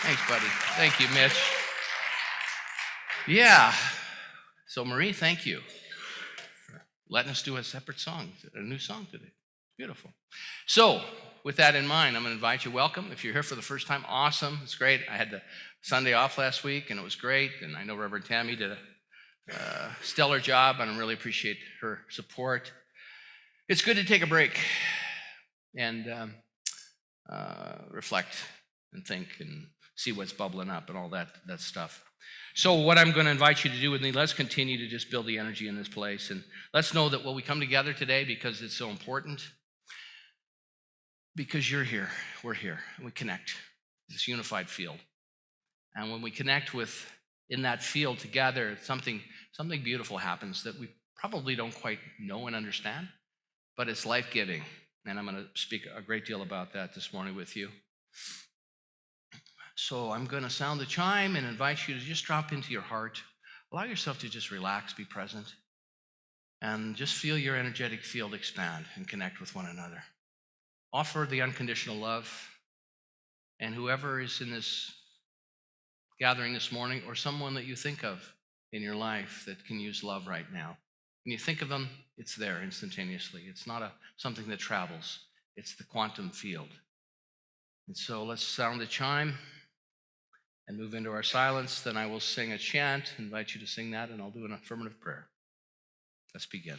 Thanks, buddy. Thank you, Mitch. Yeah. So, Marie, thank you for letting us do a separate song, a new song today. Beautiful. So, with that in mind, I'm going to invite you. Welcome. If you're here for the first time, awesome. It's great. I had the Sunday off last week, and it was great. And I know Reverend Tammy did a stellar job, and I really appreciate her support. It's good to take a break and reflect and think and see what's bubbling up and all that stuff. So what I'm going to invite you to do with me, let's continue to just build the energy in this place. And let's know that when we come together today, because it's so important, because you're here, we're here, and we connect, this unified field. And when we connect in that field together, something beautiful happens that we probably don't quite know and understand, but it's life-giving. And I'm going to speak a great deal about that this morning with you. So I'm going to sound the chime and invite you to just drop into your heart. Allow yourself to just relax, be present, and just feel your energetic field expand and connect with one another. Offer the unconditional love, and whoever is in this gathering this morning, or someone that you think of in your life that can use love right now. When you think of them, it's there instantaneously. It's not something that travels. It's the quantum field. And so let's sound the chime and move into our silence. Then I will sing a chant, invite you to sing that, and I'll do an affirmative prayer. Let's begin.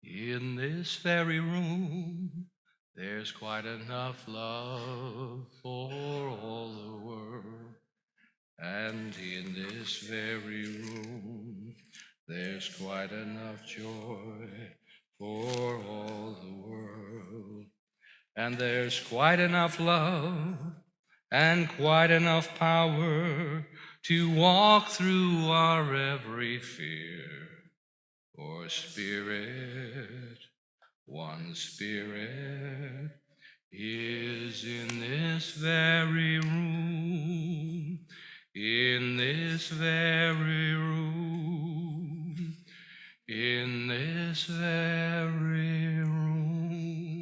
In this very room, there's quite enough love for all the world. And in this very room, there's quite enough joy for all the world. And there's quite enough love and quite enough power to walk through our every fear. For Spirit, one Spirit, is in this very room, in this very room, in this very room.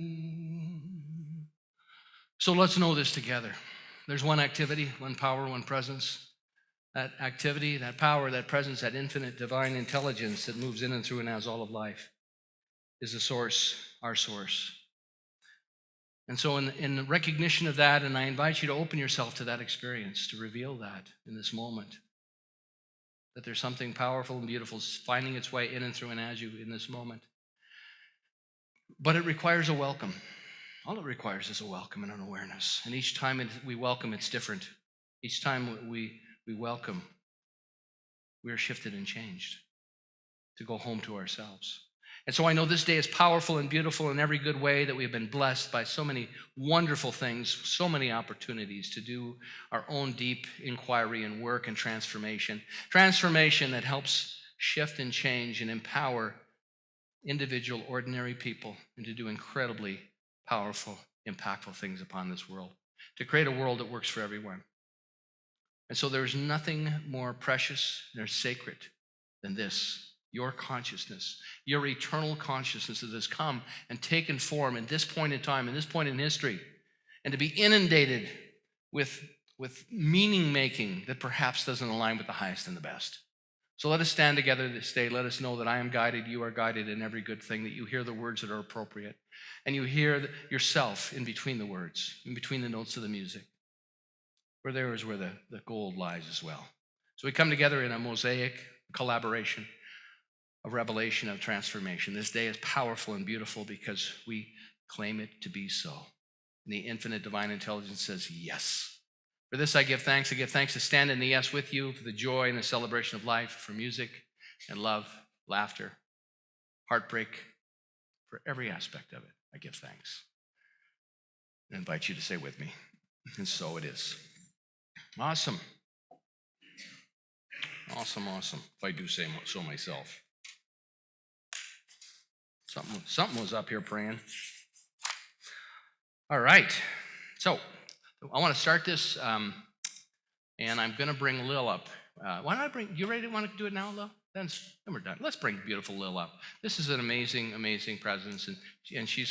So let's know this together. There's one activity, one power, one presence. That activity, that power, that presence, that infinite divine intelligence that moves in and through and as all of life is the source, our source. And so in recognition of that, and I invite you to open yourself to that experience, to reveal that in this moment, that there's something powerful and beautiful finding its way in and through and as you in this moment. But it requires a welcome. All it requires is a welcome and an awareness. And each time we welcome, it's different. Each time we welcome, we are shifted and changed to go home to ourselves. And so I know this day is powerful and beautiful in every good way, that we have been blessed by so many wonderful things, so many opportunities to do our own deep inquiry and work and transformation. Transformation that helps shift and change and empower individual, ordinary people and to do incredibly powerful, impactful things upon this world, to create a world that works for everyone. And so there's nothing more precious nor sacred than this, your consciousness, your eternal consciousness that has come and taken form at this point in time, in this point in history, and to be inundated with meaning making that perhaps doesn't align with the highest and the best. So let us stand together this day. Let us know that I am guided, you are guided in every good thing, that you hear the words that are appropriate, and you hear yourself in between the words, in between the notes of the music. For there is where the gold lies as well. So we come together in a mosaic collaboration of revelation, of transformation. This day is powerful and beautiful because we claim it to be so. And the infinite divine intelligence says yes. For this I give thanks. I give thanks to stand in the yes with you, for the joy and the celebration of life, for music and love, laughter, heartbreak, for every aspect of it. I give thanks. I invite you to say with me, and so it is. Awesome. Awesome. If I do say so myself. Something was up here praying. All right. So I want to start this, and I'm going to bring Lil up. Why don't I bring, you ready to want to do it now, Lil? Then we're done. Let's bring beautiful Lil up. This is an amazing, amazing presence, and she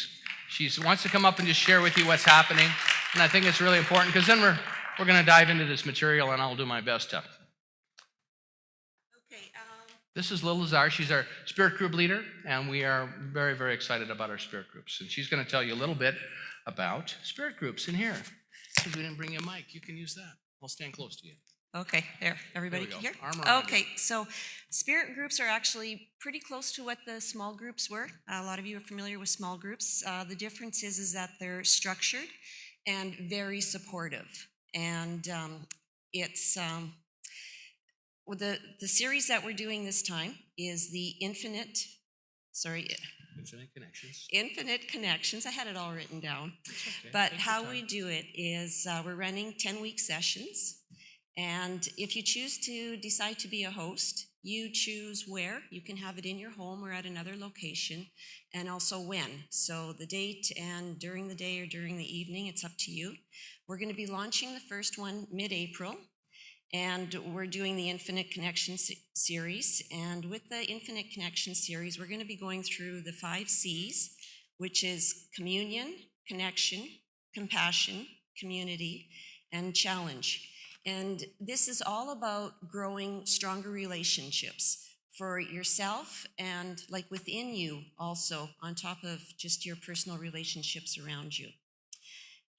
wants to come up and just share with you what's happening. And I think it's really important because then we're going to dive into this material, and I'll do my best to. This is Lil Lazar. She's our spirit group leader, and we are very, very excited about our spirit groups. And she's going to tell you a little bit about spirit groups in here. Because we didn't bring you a mic, you can use that. I'll stand close to you. Okay, there. Everybody can hear? Okay, so spirit groups are actually pretty close to what the small groups were. A lot of you are familiar with small groups. The difference is that they're structured and very supportive. And it's the series that we're doing this time is the Infinite Connections. I had it all written down. Okay. But how we do it is we're running 10-week sessions. And if you choose to decide to be a host, you choose where. You can have it in your home or at another location, and also when. So the date and during the day or during the evening, it's up to you. We're going to be launching the first one mid-April, and we're doing the Infinite Connection series. And with the Infinite Connection series, we're going to be going through the 5 C's, which is communion, connection, compassion, community, and challenge. And this is all about growing stronger relationships for yourself and like within you also, on top of just your personal relationships around you.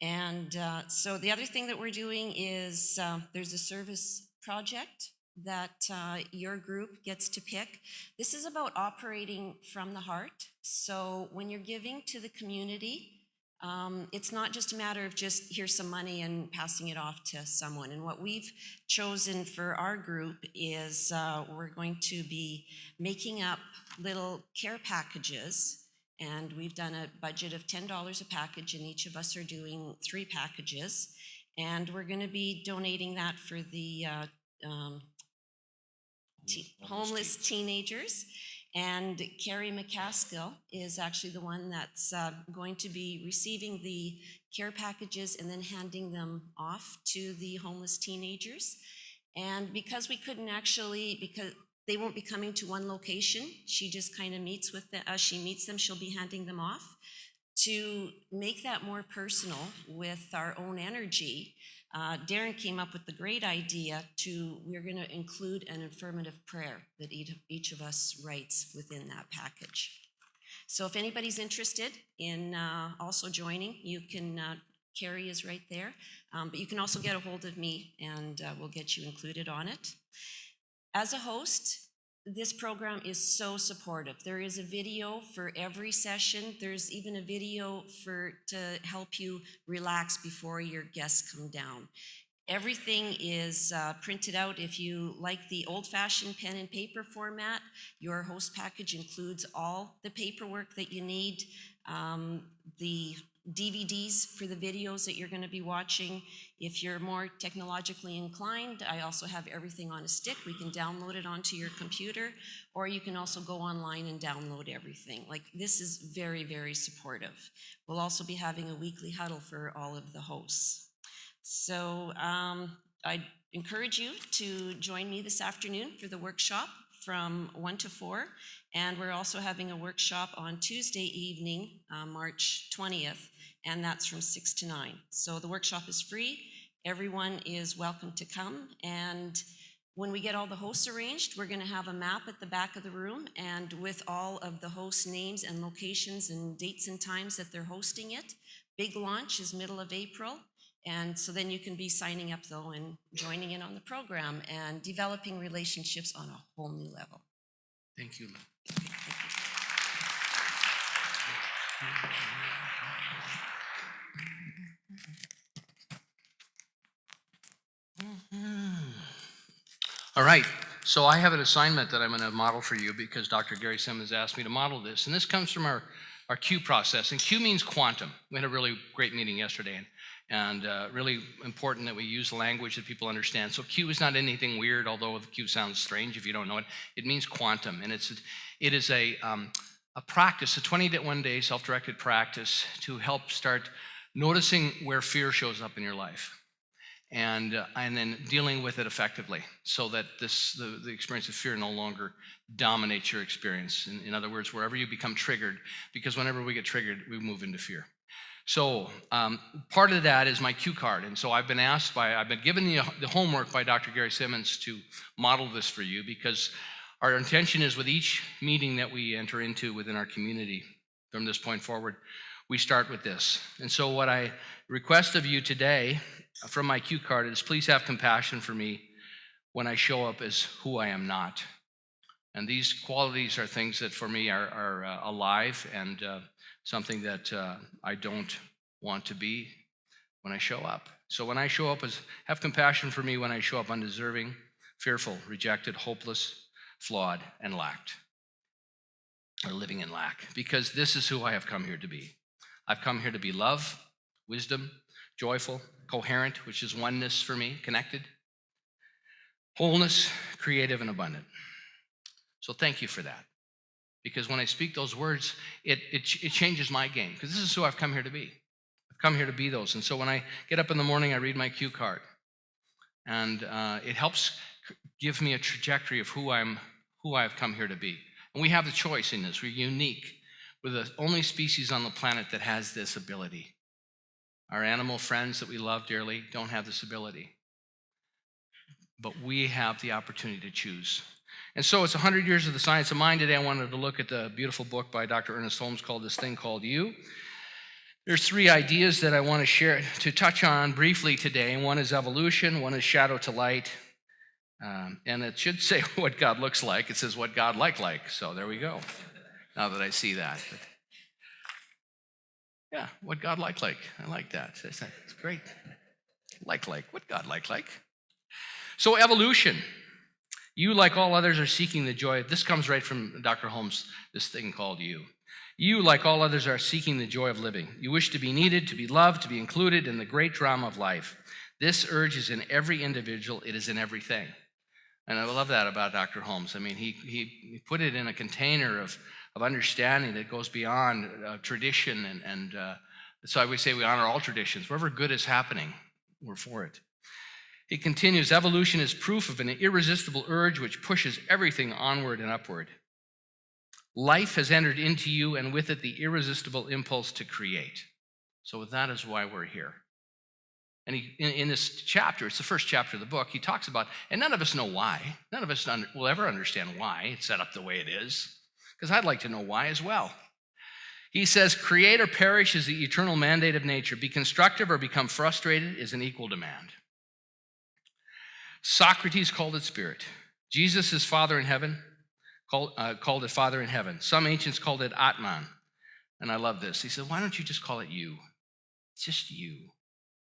And so the other thing that we're doing is there's a service project that your group gets to pick. This is about operating from the heart. So when you're giving to the community, it's not just a matter of just here's some money and passing it off to someone. And what we've chosen for our group is we're going to be making up little care packages. And we've done a budget of $10 a package, and each of us are doing 3 packages. And we're going to be donating that for the homeless teenagers. And Carrie McCaskill is actually the one that's going to be receiving the care packages and then handing them off to the homeless teenagers. And because we couldn't actually, because they won't be coming to one location, she just kind of meets with them. As she meets them, she'll be handing them off. To make that more personal with our own energy, Darren came up with the great idea we're going to include an affirmative prayer that each of us writes within that package. So if anybody's interested in also joining, you can, Carrie is right there, but you can also get a hold of me and we'll get you included on it. As a host, this program is so supportive. There is a video for every session. There's even a video to help you relax before your guests come down. Everything is printed out. If you like the old-fashioned pen and paper format, your host package includes all the paperwork that you need, the DVDs for the videos that you're going to be watching. If you're more technologically inclined, I also have everything on a stick. We can download it onto your computer, or you can also go online and download everything. Like, this is very, very supportive. We'll also be having a weekly huddle for all of the hosts. So I encourage you to join me this afternoon for the workshop from 1 to 4. And we're also having a workshop on Tuesday evening, March 20th, and that's from 6 to 9. So the workshop is free. Everyone is welcome to come. And when we get all the hosts arranged, we're going to have a map at the back of the room, and with all of the host names and locations and dates and times that they're hosting it. Big launch is middle of April. And so then you can be signing up, though, and joining in on the program and developing relationships on a whole new level. Thank you. All right. So I have an assignment that I'm going to model for you because Dr. Gary Simmons asked me to model this. And this comes from our Q process. And Q means quantum. We had a really great meeting yesterday, and really important that we use language that people understand. So Q is not anything weird, although the Q sounds strange if you don't know it. It means quantum, and it is a practice, a 21-day self-directed practice to help start noticing where fear shows up in your life. And then dealing with it effectively so that the experience of fear no longer dominates your experience. In other words, wherever you become triggered, because whenever we get triggered, we move into fear. So part of that is my cue card. And so I've been given the homework by Dr. Gary Simmons to model this for you, because our intention is with each meeting that we enter into within our community from this point forward, we start with this. And so what I request of you today from my cue card is, please have compassion for me when I show up as who I am not. And these qualities are things that for me are alive and something that I don't want to be when I show up. So when I show up have compassion for me when I show up undeserving, fearful, rejected, hopeless, flawed, and lacked, or living in lack, because this is who I have come here to be. I've come here to be love, wisdom, joyful, coherent, which is oneness for me, connected, wholeness, creative, and abundant. So thank you for that, because when I speak those words, it changes my game, because this is who I've come here to be. I've come here to be those. And so when I get up in the morning, I read my cue card, and it helps give me a trajectory of who I've come here to be. And we have the choice in this. We're unique. We're the only species on the planet that has this ability. Our animal friends that we love dearly don't have this ability. But we have the opportunity to choose. And so it's 100 years of the science of mind. Today I wanted to look at the beautiful book by Dr. Ernest Holmes called This Thing Called You. There's 3 ideas that I want to share, to touch on briefly today. And one is evolution, one is shadow to light. And it should say what God looks like. It says what God like. So there we go. Now that I see that. But yeah, what God like. I like that. It's great. Like, what God like. So evolution. You, like all others, are seeking the joy. This comes right from Dr. Holmes, This Thing Called You. You, like all others, are seeking the joy of living. You wish to be needed, to be loved, to be included in the great drama of life. This urge is in every individual. It is in everything. And I love that about Dr. Holmes. I mean, he put it in a container of understanding that goes beyond tradition. And so I would say we honor all traditions. Wherever good is happening, we're for it. He continues, evolution is proof of an irresistible urge which pushes everything onward and upward. Life has entered into you, and with it the irresistible impulse to create. So that is why we're here. And in this chapter, it's the first chapter of the book, he talks about, and none of us know why. None of us will ever understand why it's set up the way it is, because I'd like to know why as well. He says, create or perish is the eternal mandate of nature. Be constructive or become frustrated is an equal demand. Socrates called it spirit. Jesus is Father in heaven, called it Father in heaven. Some ancients called it Atman. And I love this. He said, why don't you just call it you? It's just you.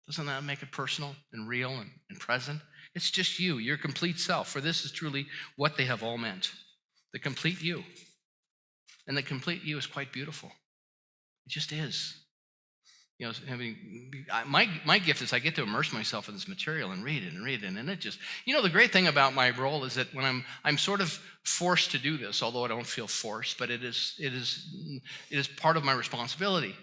Doesn't that make it personal and real and present? It's just you, your complete self. For this is truly what they have all meant. The complete you. And the complete you is quite beautiful. It just is. You know, my gift is I get to immerse myself in this material and read it, and it just, you know, the great thing about my role is that when I'm sort of forced to do this, although I don't feel forced, but it is part of my responsibility.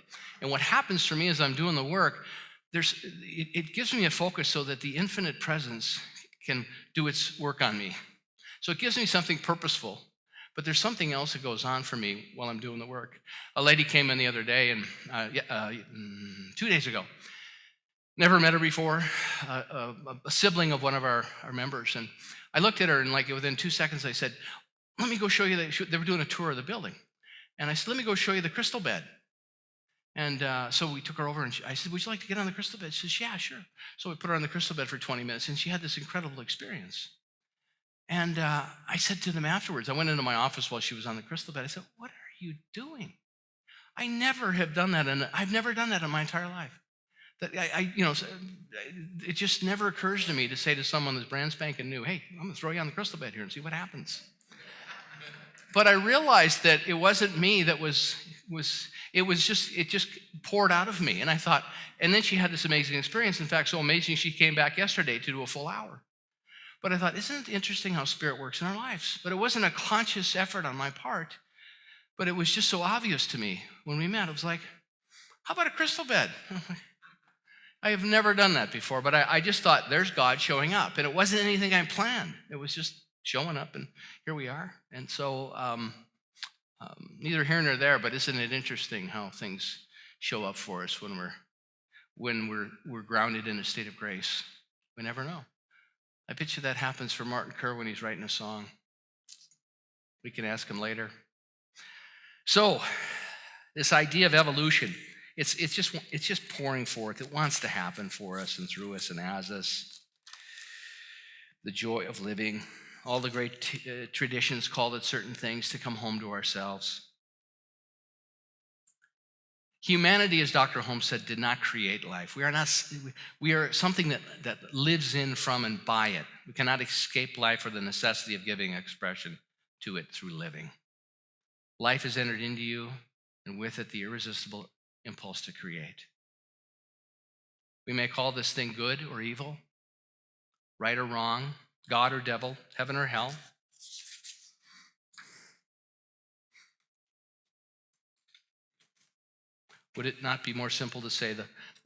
And what happens for me as I'm doing the work, it gives me a focus so that the infinite presence can do its work on me. So it gives me something purposeful. But there's something else that goes on for me while I'm doing the work. A lady came in the other day, and 2 days ago. Never met her before, a sibling of one of our members. And I looked at her, and like within 2 seconds, I said, let me go show you. They were doing a tour of the building. And I said, let me go show you the crystal bed. And so we took her over, and I said, would you like to get on the crystal bed? She says, yeah, sure. So we put her on the crystal bed for 20 minutes, and she had this incredible experience. And I said to them afterwards, I went into my office while she was on the crystal bed. I said, what are you doing? I never have done that, and I've never done that in my entire life. That it just never occurs to me to say to someone that's brand spanking new, hey, I'm going to throw you on the crystal bed here and see what happens. But I realized that it wasn't me that it just poured out of me. And I thought, and then she had this amazing experience. In fact, so amazing, she came back yesterday to do a full hour. But I thought, isn't it interesting how Spirit works in our lives? But it wasn't a conscious effort on my part, but it was just so obvious to me when we met. It was like, how about a crystal bed? I have never done that before, but I just thought, there's God showing up. And it wasn't anything I planned. It was just showing up, and here we are. And so neither here nor there, but isn't it interesting how things show up for us when we're grounded in a state of grace? We never know. I bet you that happens for Martin Kerr when he's writing a song. We can ask him later. So, this idea of evolution, it's just pouring forth. It wants to happen for us and through us and as us. The joy of living. All the great traditions called it certain things to come home to ourselves. Humanity, as Dr. Holmes said, did not create life. We are something that lives in, from, and by it. We cannot escape life or the necessity of giving expression to it through living. Life has entered into you, and with it the irresistible impulse to create. We may call this thing good or evil, right or wrong, God or devil, heaven or hell. Would it not be more simple to say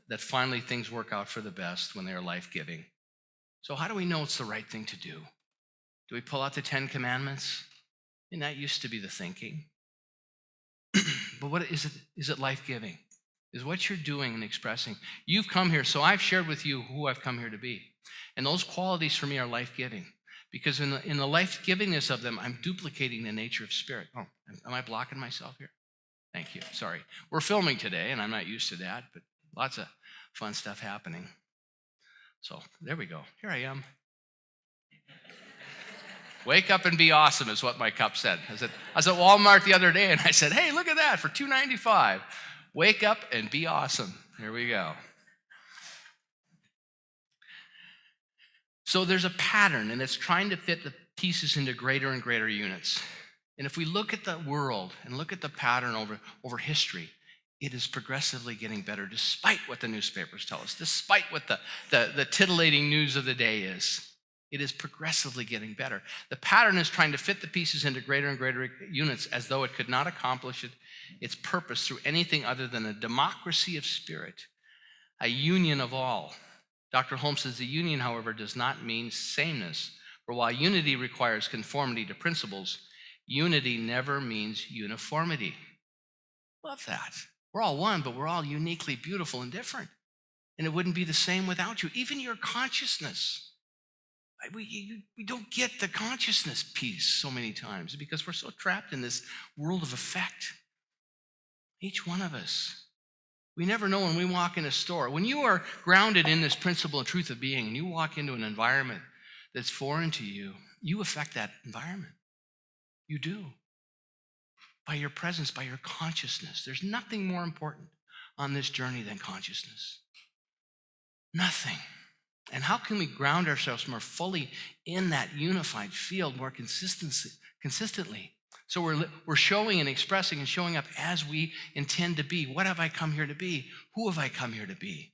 that finally things work out for the best when they are life-giving? So how do we know it's the right thing to do? Do we pull out the 10 Commandments? And that used to be the thinking. But what is it? Is it life-giving? Is what you're doing and expressing. You've come here, so I've shared with you who I've come here to be. And those qualities for me are life-giving. Because in the life-givingness of them, I'm duplicating the nature of Spirit. Oh, am I blocking myself here? Thank you. Sorry. We're filming today, and I'm not used to that, but lots of fun stuff happening. So there we go. Here I am. Wake up and be awesome is what my cup said. I was at Walmart the other day, and I said, hey, look at that for $2.95. Wake up and be awesome. Here we go. So there's a pattern, and it's trying to fit the pieces into greater and greater units. And if we look at the world and look at the pattern over history, it is progressively getting better, despite what the newspapers tell us, despite what the titillating news of the day is. It is progressively getting better. The pattern is trying to fit the pieces into greater and greater units as though it could not accomplish its purpose through anything other than a democracy of spirit, a union of all. Dr. Holmes says the union, however, does not mean sameness. For while unity requires conformity to principles, unity never means uniformity. Love that. We're all one, but we're all uniquely beautiful and different. And it wouldn't be the same without you. Even your consciousness. We don't get the consciousness piece so many times because we're so trapped in this world of effect. Each one of us. We never know when we walk in a store. When you are grounded in this principle and truth of being and you walk into an environment that's foreign to you, you affect that environment. You do. By your presence, by your consciousness. There's nothing more important on this journey than consciousness. Nothing. And how can we ground ourselves more fully in that unified field more consistently? So we're showing and expressing and showing up as we intend to be. What have I come here to be? Who have I come here to be?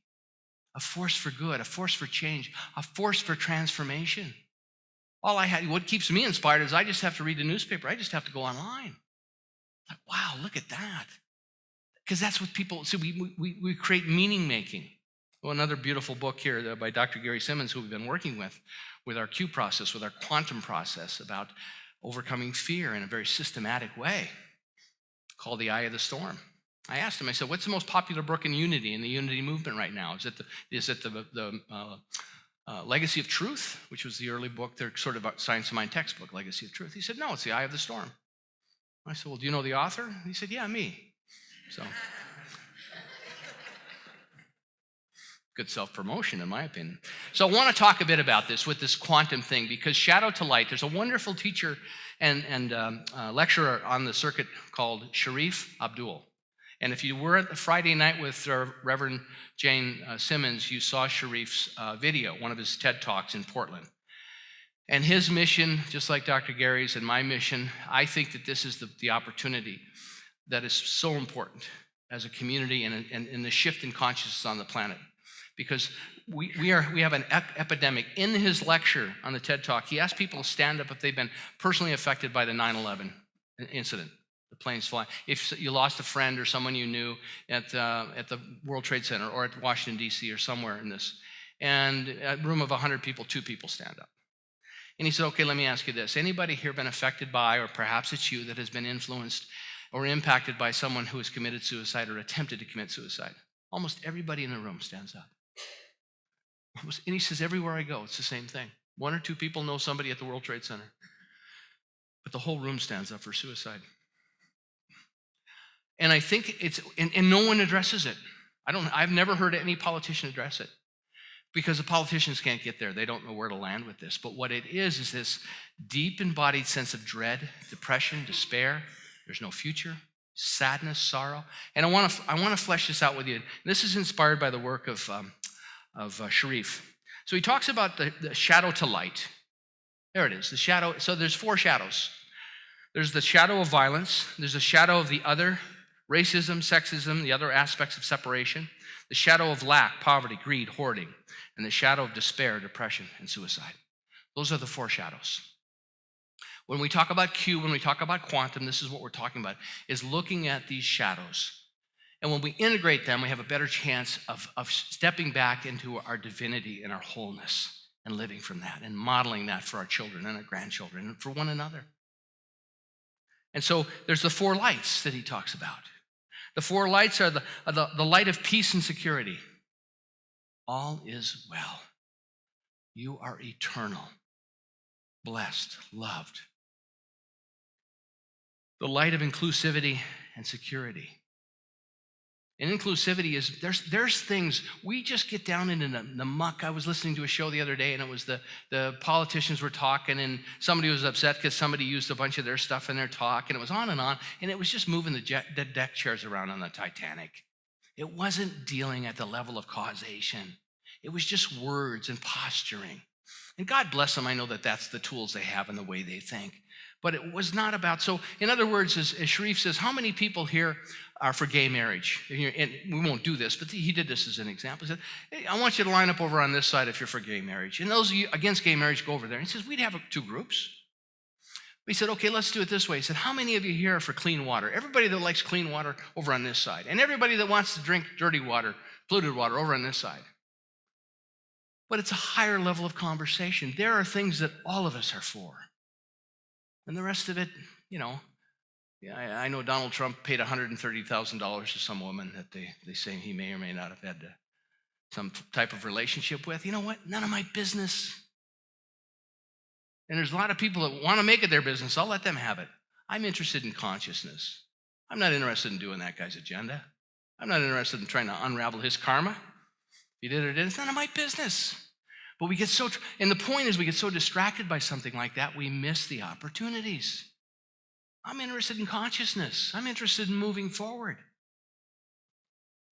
A force for good, a force for change, a force for transformation. What keeps me inspired is I just have to read the newspaper. I just have to go online. Like, wow, look at that. Because that's what people, so we create meaning making. Well, another beautiful book here by Dr. Gary Simmons, who we've been working with our Q process, with our quantum process, about overcoming fear in a very systematic way, called The Eye of the Storm. I asked him, I said, what's the most popular book in unity, in the unity movement right now? Is it the Legacy of Truth, which was the early book, their sort of Science of Mind textbook, Legacy of Truth? He said, no, it's The Eye of the Storm. I said, well, do you know the author? He said, yeah, me. So... good self-promotion, in my opinion. So I want to talk a bit about this with this quantum thing, because Shadow to Light, there's a wonderful teacher and lecturer on the circuit called Sharif Abdul. And if you were at the Friday night with Reverend Jane Simmons, you saw Sharif's video, one of his TED Talks in Portland. And his mission, just like Dr. Gary's and my mission, I think that this is the opportunity that is so important as a community and in the shift in consciousness on the planet. Because we have an epidemic. In his lecture on the TED Talk, he asked people to stand up if they've been personally affected by the 9/11 incident, the planes flying. If you lost a friend or someone you knew at the World Trade Center or at Washington, D.C. or somewhere in this, and a room of 100 people, 2 people stand up. And he said, okay, let me ask you this. Anybody here been affected by, or perhaps it's you, that has been influenced or impacted by someone who has committed suicide or attempted to commit suicide? Almost everybody in the room stands up. And he says, everywhere I go, it's the same thing. 1 or 2 people know somebody at the World Trade Center, but the whole room stands up for suicide. And I think and no one addresses it. I've never heard any politician address it, because the politicians can't get there. They don't know where to land with this. But what it is this deep embodied sense of dread, depression, despair. There's no future, sadness, sorrow. And I want to flesh this out with you. This is inspired by the work of Sharif. So he talks about the shadow to light. There it is, the shadow. So there's 4 shadows. There's the shadow of violence. There's the shadow of the other, racism, sexism, the other aspects of separation. The shadow of lack, poverty, greed, hoarding. And the shadow of despair, depression, and suicide. Those are the 4 shadows. When we talk about Q, when we talk about quantum, this is what we're talking about, is looking at these shadows. And when we integrate them, we have a better chance of stepping back into our divinity and our wholeness and living from that and modeling that for our children and our grandchildren and for one another. And so there's the 4 lights that he talks about. The 4 lights are the light of peace and security. All is well. You are eternal, blessed, loved. The light of inclusivity and security. And inclusivity is, there's things, we just get down into the muck. I was listening to a show the other day, and it was the politicians were talking, and somebody was upset because somebody used a bunch of their stuff in their talk, and it was on, and it was just moving the deck chairs around on the Titanic. It wasn't dealing at the level of causation. It was just words and posturing. And God bless them, I know that that's the tools they have and the way they think. But it was not about, so in other words, as Sharif says, how many people here are for gay marriage? And we won't do this, but he did this as an example. He said, hey, I want you to line up over on this side if you're for gay marriage. And those of you against gay marriage, go over there. And he says, we'd have 2 groups. We said, okay, let's do it this way. He said, how many of you here are for clean water? Everybody that likes clean water over on this side. And everybody that wants to drink dirty water, polluted water, over on this side. But it's a higher level of conversation. There are things that all of us are for. And the rest of it, I know Donald Trump paid $130,000 to some woman that they say he may or may not have had some type of relationship with. You know what? None of my business. And there's a lot of people that want to make it their business. I'll let them have it. I'm interested in consciousness. I'm not interested in doing that guy's agenda. I'm not interested in trying to unravel his karma. If he did or didn't, it's none of my business. But we get and the point is we get so distracted by something like that, we miss the opportunities. I'm interested in consciousness. I'm interested in moving forward.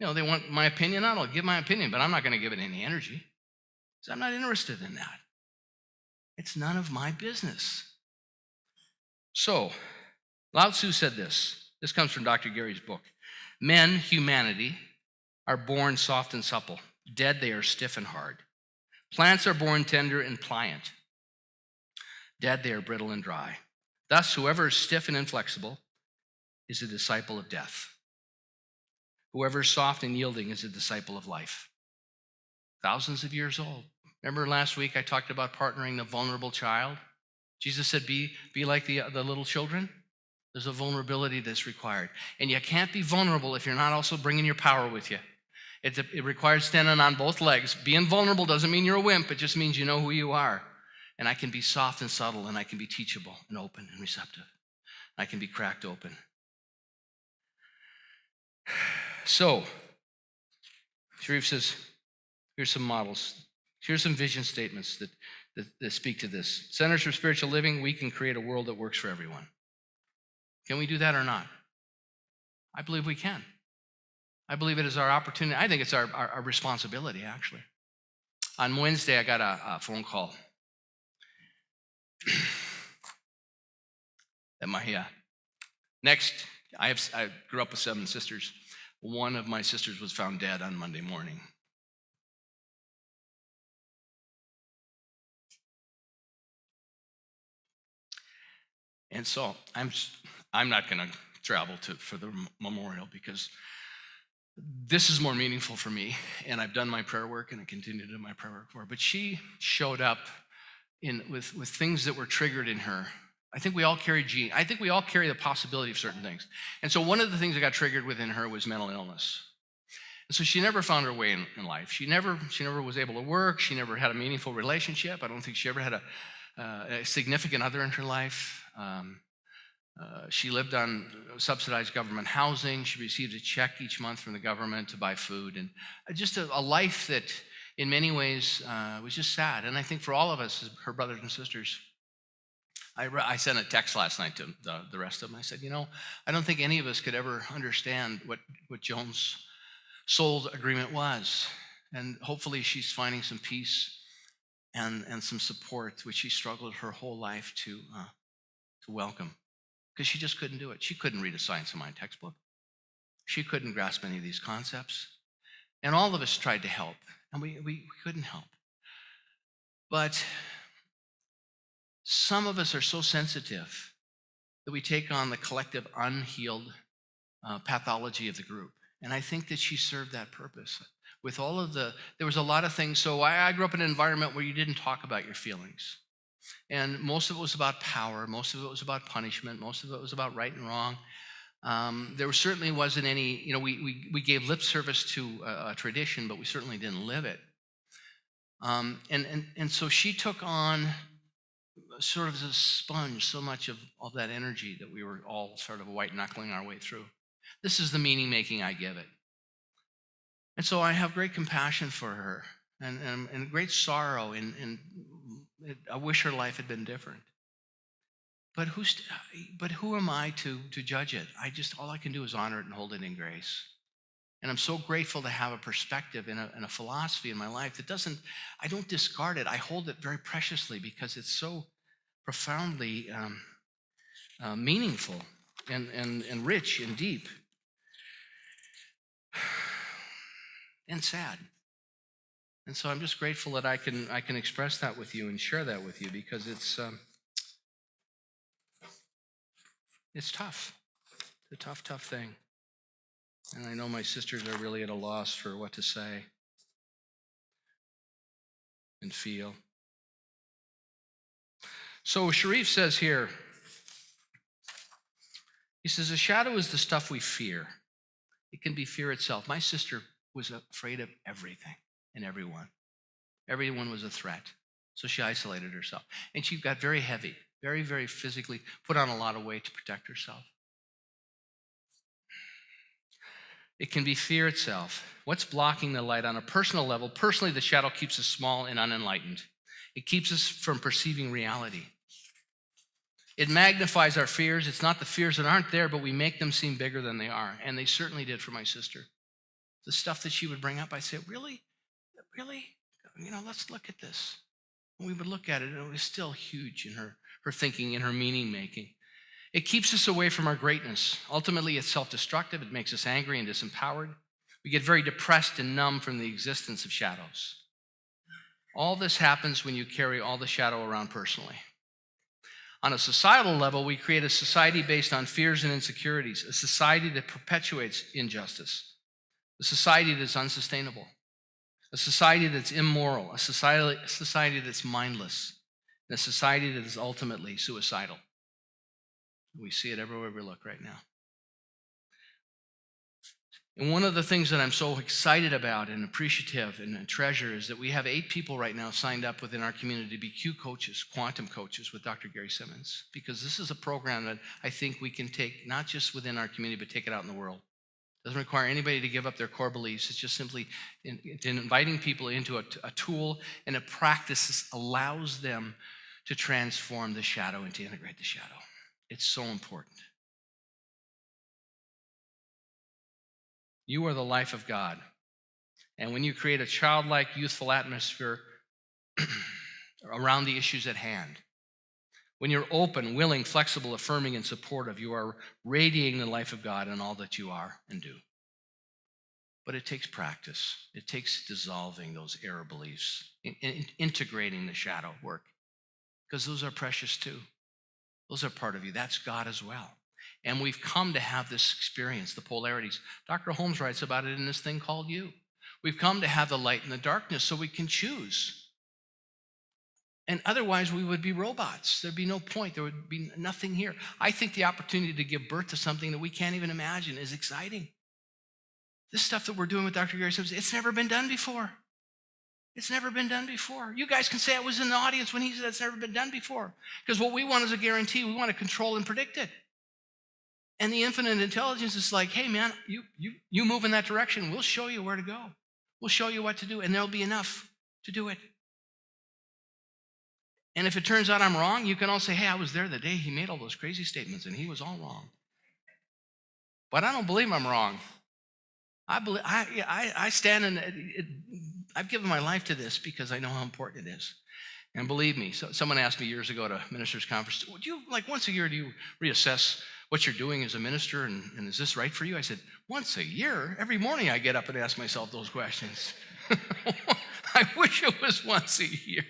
They want my opinion on it. I'll give my opinion, but I'm not going to give it any energy. So I'm not interested in that. It's none of my business. So, Lao Tzu said this. This comes from Dr. Gary's book. Men, humanity, are born soft and supple. Dead, they are stiff and hard. Plants are born tender and pliant. Dead, they are brittle and dry. Thus, whoever is stiff and inflexible is a disciple of death. Whoever is soft and yielding is a disciple of life. Thousands of years old. Remember last week I talked about partnering the vulnerable child? Jesus said, be like the little children. There's a vulnerability that's required. And you can't be vulnerable if you're not also bringing your power with you. It requires standing on both legs. Being vulnerable doesn't mean you're a wimp. It just means you know who you are. And I can be soft and subtle, and I can be teachable and open and receptive. I can be cracked open. So, Sharif says, here's some models. Here's some vision statements that speak to this. Centers for Spiritual Living, we can create a world that works for everyone. Can we do that or not? I believe we can. I believe it is our opportunity. I think it's our responsibility, actually. On Wednesday, I got a phone call that I grew up with 7 sisters. One of my sisters was found dead on Monday morning. And so I'm not going to travel for the memorial because this is more meaningful for me, and I've done my prayer work, and I continue to do my prayer work for her. But she showed up with things that were triggered in her. I think we all carry the possibility of certain things. And so one of the things that got triggered within her was mental illness. And so she never found her way in life. She never was able to work. She never had a meaningful relationship. I don't think she ever had a significant other in her life. She lived on subsidized government housing. She received a check each month from the government to buy food, and just a life that in many ways was just sad. And I think for all of us, as her brothers and sisters, I sent a text last night to the rest of them. I said, I don't think any of us could ever understand what Joan's soul agreement was. And hopefully she's finding some peace and some support, which she struggled her whole life to welcome. Because she just couldn't do it. She couldn't read a science of mind textbook. She couldn't grasp any of these concepts. And all of us tried to help, and we couldn't help. But some of us are so sensitive that we take on the collective unhealed pathology of the group. And I think that she served that purpose. With all of there was a lot of things. So I grew up in an environment where you didn't talk about your feelings. And most of it was about power. Most of it was about punishment. Most of it was about right and wrong. There certainly wasn't any, we gave lip service to a tradition, but we certainly didn't live it. And so she took on sort of as a sponge so much of that energy that we were all sort of white knuckling our way through. This is the meaning making I give it. And so I have great compassion for her and great sorrow, and I wish her life had been different. But who am I to judge it? All I can do is honor it and hold it in grace. And I'm so grateful to have a perspective and a philosophy in my life that I don't discard it. I hold it very preciously because it's so profoundly meaningful and rich and deep and sad. And so I'm just grateful that I can express that with you and share that with you, because it's tough. It's a tough thing. And I know my sisters are really at a loss for what to say and feel. So Sharif says here, he says, a shadow is the stuff we fear. It can be fear itself. My sister was afraid of everything and everyone. Everyone was a threat. So she isolated herself. And she got very heavy, very, very physically, put on a lot of weight to protect herself. It can be fear itself. What's blocking the light on a personal level? Personally, the shadow keeps us small and unenlightened. It keeps us from perceiving reality. It magnifies our fears. It's not the fears that aren't there, but we make them seem bigger than they are. And they certainly did for my sister. The stuff that she would bring up, I'd say, really? Really? Let's look at this. And we would look at it, and it was still huge in her thinking, in her meaning making. It keeps us away from our greatness. Ultimately, it's self-destructive. It makes us angry and disempowered. We get very depressed and numb from the existence of shadows. All this happens when you carry all the shadow around personally. On a societal level, we create a society based on fears and insecurities, a society that perpetuates injustice, a society that's unsustainable, a society that's immoral, a society that's mindless, and a society that is ultimately suicidal. We see it everywhere we look right now. And one of the things that I'm so excited about and appreciative and treasure is that we have 8 people right now signed up within our community to be Q coaches, quantum coaches with Dr. Gary Simmons, because this is a program that I think we can take not just within our community, but take it out in the world. It doesn't require anybody to give up their core beliefs. It's just simply inviting people into a tool and a practice that allows them to transform the shadow and to integrate the shadow. It's so important. You are the life of God. And when you create a childlike, youthful atmosphere around the issues at hand, when you're open, willing, flexible, affirming, and supportive, you are radiating the life of God in all that you are and do. But it takes practice. It takes dissolving those error beliefs, integrating the shadow work, because those are precious too. Those are part of you. That's God as well. And we've come to have this experience, the polarities. Dr. Holmes writes about it in this thing called You. We've come to have the light and the darkness so we can choose. And otherwise, we would be robots. There'd be no point. There would be nothing here. I think the opportunity to give birth to something that we can't even imagine is exciting. This stuff that we're doing with Dr. Gary Sims, it's never been done before. It's never been done before. You guys can say I was in the audience when he said it's never been done before. Because what we want is a guarantee. We want to control and predict it. And the infinite intelligence is like, hey, man, you move in that direction. We'll show you where to go. We'll show you what to do, and there'll be enough to do it. And if it turns out I'm wrong, you can all say, hey, I was there the day he made all those crazy statements, and he was all wrong. But I don't believe I'm wrong. I stand in it. I've given my life to this because I know how important it is. And believe me, someone asked me years ago at a minister's conference, would you, like once a year, do you reassess what you're doing as a minister, and is this right for you? I said, once a year? Every morning I get up and ask myself those questions. I wish it was once a year,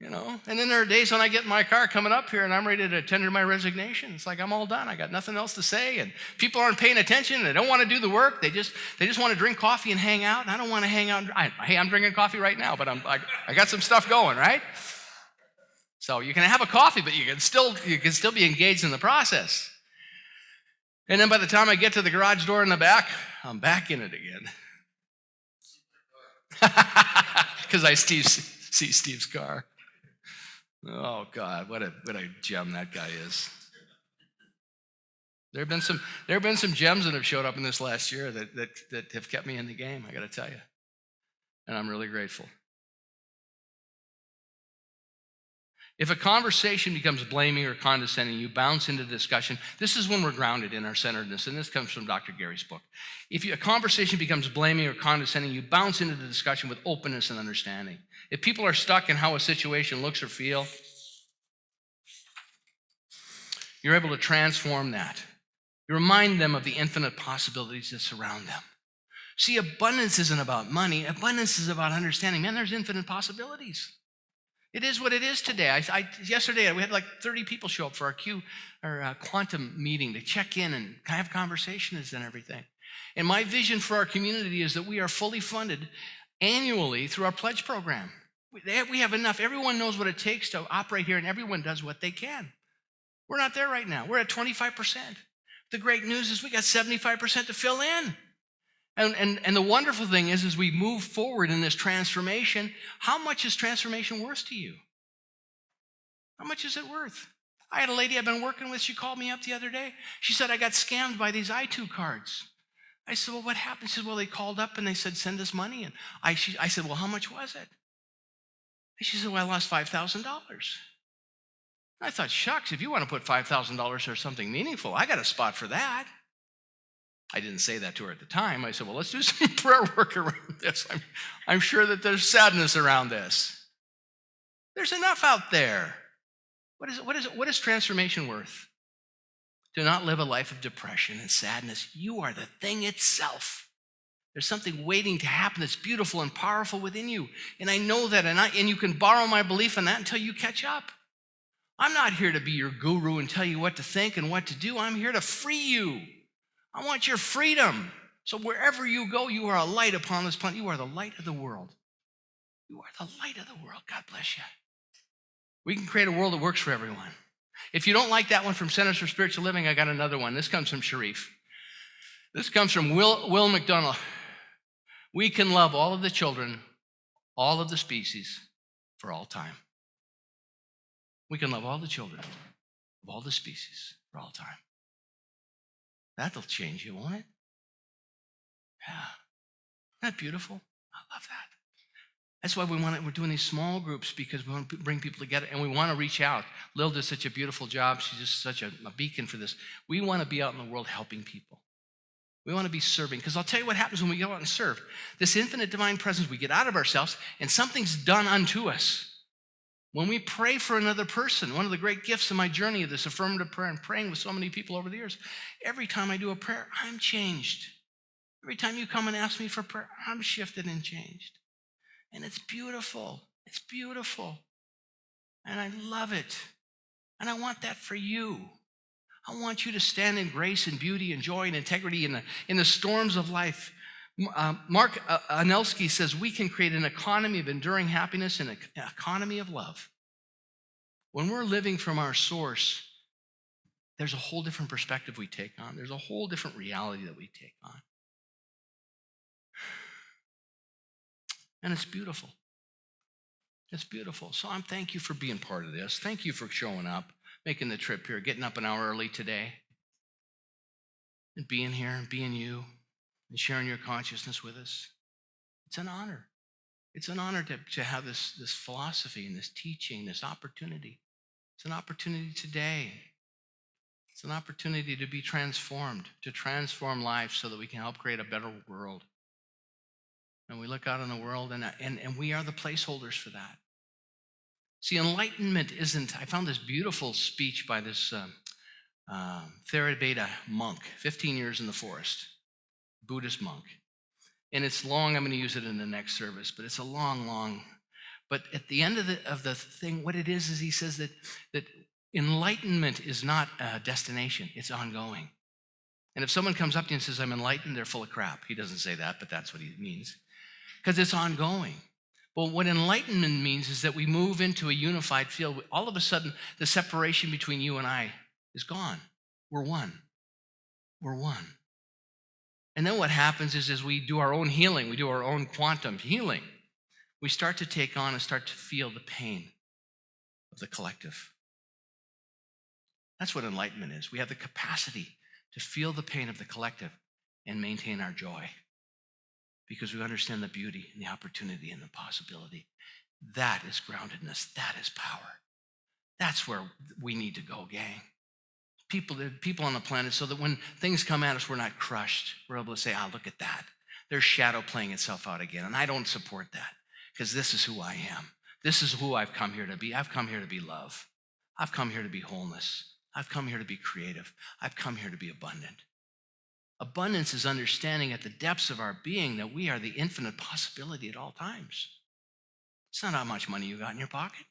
you know? And then there are days when I get in my car coming up here and I'm ready to tender my resignation. It's like I'm all done. I got nothing else to say, and people aren't paying attention. They don't want to do the work. They just want to drink coffee and hang out. And I don't want to hang out. Hey, I'm drinking coffee right now, but I got some stuff going, right? So you can have a coffee, but you can still be engaged in the process. And then by the time I get to the garage door in the back, I'm back in it again. Because I see Steve's car. Oh God, what a gem that guy is. There have been some gems that have showed up in this last year that have kept me in the game, I got to tell you. And I'm really grateful. If a conversation becomes blaming or condescending, you bounce into discussion. This is when we're grounded in our centeredness, and this comes from Dr. Gary's book. If a conversation becomes blaming or condescending, you bounce into the discussion with openness and understanding. If people are stuck in how a situation looks or feel, you're able to transform that. You remind them of the infinite possibilities that surround them. See, abundance isn't about money. Abundance is about understanding. Man, there's infinite possibilities. It is what it is today. Yesterday, we had like 30 people show up for our quantum meeting to check in and have conversations and everything. And my vision for our community is that we are fully funded annually through our pledge program. We have enough. Everyone knows what it takes to operate here, and everyone does what they can. We're not there right now. We're at 25%. The great news is we got 75% to fill in. And the wonderful thing is, as we move forward in this transformation, how much is transformation worth to you? How much is it worth? I had a lady I've been working with. She called me up the other day. She said, I got scammed by these I2 cards. I said, well, what happened? She said, well, they called up and they said, send us money. And I said, well, how much was it? And she said, well, I lost $5,000. I thought, shucks, if you want to put $5,000 or something meaningful, I got a spot for that. I didn't say that to her at the time. I said, well, let's do some prayer work around this. I'm sure that there's sadness around this. There's enough out there. What is transformation worth? To not live a life of depression and sadness. You are the thing itself. There's something waiting to happen that's beautiful and powerful within you. And I know that, and you can borrow my belief in that until you catch up. I'm not here to be your guru and tell you what to think and what to do. I'm here to free you. I want your freedom. So wherever you go, you are a light upon this planet. You are the light of the world. You are the light of the world. God bless you. We can create a world that works for everyone. If you don't like that one from Centers for Spiritual Living, I got another one. This comes from Sharif. This comes from Will McDonald. We can love all of the children, all of the species, for all time. We can love all the children of all the species for all time. That'll change you, won't it? Yeah. Isn't that beautiful? I love that. That's why we're doing these small groups, because we want to bring people together and we want to reach out. Lil does such a beautiful job. She's just such a beacon for this. We want to be out in the world helping people. We want to be serving. Because I'll tell you what happens when we go out and serve. This infinite divine presence, we get out of ourselves and something's done unto us. When we pray for another person, one of the great gifts of my journey of this affirmative prayer and praying with so many people over the years, every time I do a prayer, I'm changed. Every time you come and ask me for prayer, I'm shifted and changed. And it's beautiful. It's beautiful. And I love it. And I want that for you. I want you to stand in grace and beauty and joy and integrity in the storms of life. Mark Anelsky says we can create an economy of enduring happiness and an economy of love. When we're living from our source, there's a whole different perspective we take on. There's a whole different reality that we take on. And it's beautiful. It's beautiful. So thank you for being part of this. Thank you for showing up, making the trip here, getting up an hour early today, and being here and being you and sharing your consciousness with us. It's an honor. It's an honor to have this philosophy and this teaching, this opportunity. It's an opportunity today. It's an opportunity to be transformed, to transform life so that we can help create a better world. And we look out in the world, and we are the placeholders for that. See, enlightenment isn't, I found this beautiful speech by this Theravada monk, 15 years in the forest, Buddhist monk. And it's long, I'm going to use it in the next service, but it's a long, but at the end of the thing, what it is he says that enlightenment is not a destination, it's ongoing. And if someone comes up to you and says, I'm enlightened, they're full of crap. He doesn't say that, but that's what he means. Because it's ongoing. Well, what enlightenment means is that we move into a unified field. All of a sudden, the separation between you and I is gone. We're one. We're one. And then what happens is as we do our own healing, we do our own quantum healing, we start to take on and start to feel the pain of the collective. That's what enlightenment is. We have the capacity to feel the pain of the collective and maintain our joy, because we understand the beauty and the opportunity and the possibility. That is groundedness. That is power. That's where we need to go, gang. People on the planet, so that when things come at us, we're not crushed. We're able to say, look at that. There's shadow playing itself out again. And I don't support that, because this is who I am. This is who I've come here to be. I've come here to be love. I've come here to be wholeness. I've come here to be creative. I've come here to be abundant. Abundance is understanding at the depths of our being that we are the infinite possibility at all times. It's not how much money you got in your pocket.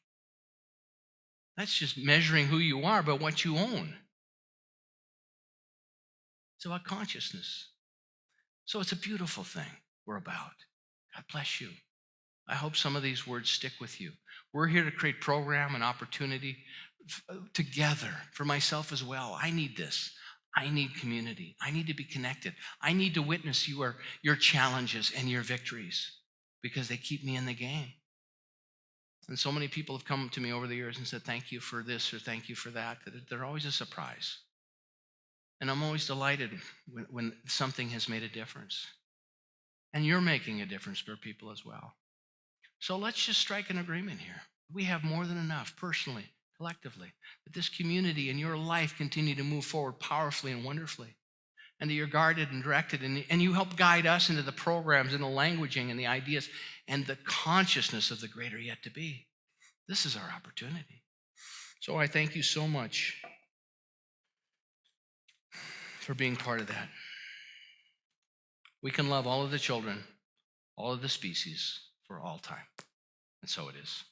That's just measuring who you are by what you own. It's about consciousness. So it's a beautiful thing we're about. God bless you. I hope some of these words stick with you. We're here to create program and opportunity together for myself as well. I need this. I need community. I need to be connected. I need to witness your challenges and your victories, because they keep me in the game. And so many people have come to me over the years and said, thank you for this or thank you for that. They're always a surprise. And I'm always delighted when something has made a difference. And you're making a difference for people as well. So let's just strike an agreement here. We have more than enough personally, collectively, that this community and your life continue to move forward powerfully and wonderfully, and that you're guarded and directed, and you help guide us into the programs and the languaging and the ideas and the consciousness of the greater yet to be. This is our opportunity. So I thank you so much for being part of that. We can love all of the children, all of the species for all time. And so it is.